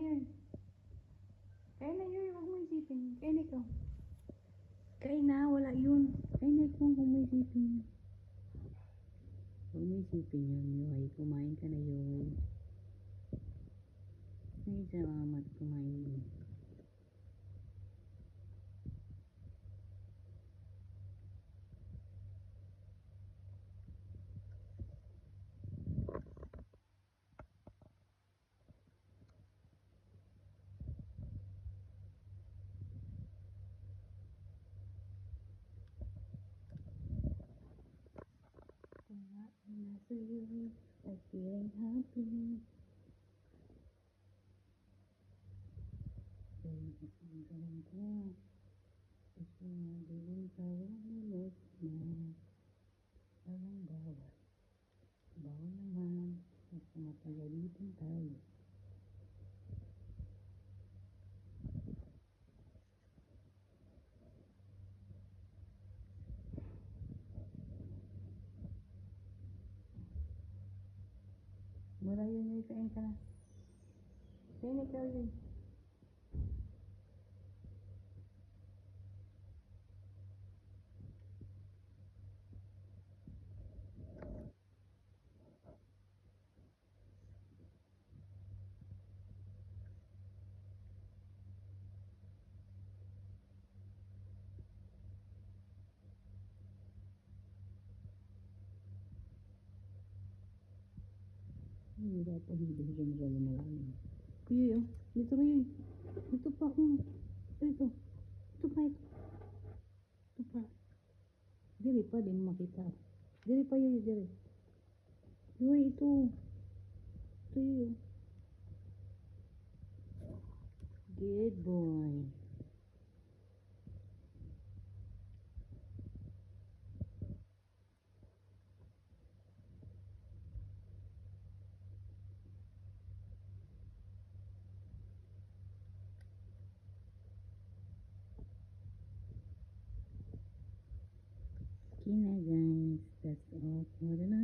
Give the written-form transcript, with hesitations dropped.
na yun. Kaya na yun, huwag mo isipin. Kaya na ikaw. Kaya na, wala yun. Kaya na ikaw, huwag mo isipin. Huwag mo isipin yun, Yoy. Kumain ka na, Yoy. Ay, salamat, kumain mo. Kumain na sa'yo, I feeling happy. Ang galang ko. Kasi madilim tayo ulit na. Parang bawal. Bawal naman. Kasi matagalitan tayo. Mula yun, Yoy, kain ka na. Kain ikaw, Yoy. Hindi dapat hindi ka masyado malalim. Yoy, oh. Dito na, Yoy. Ito pa, oh. Ito. Ito pa, ito. Ito pa. Diri pa, di mo makita. Diri pa, Yoy, diri. Yoy, ito. Ito, Yoy. Good boy. Okay na, guys. That's all for the night.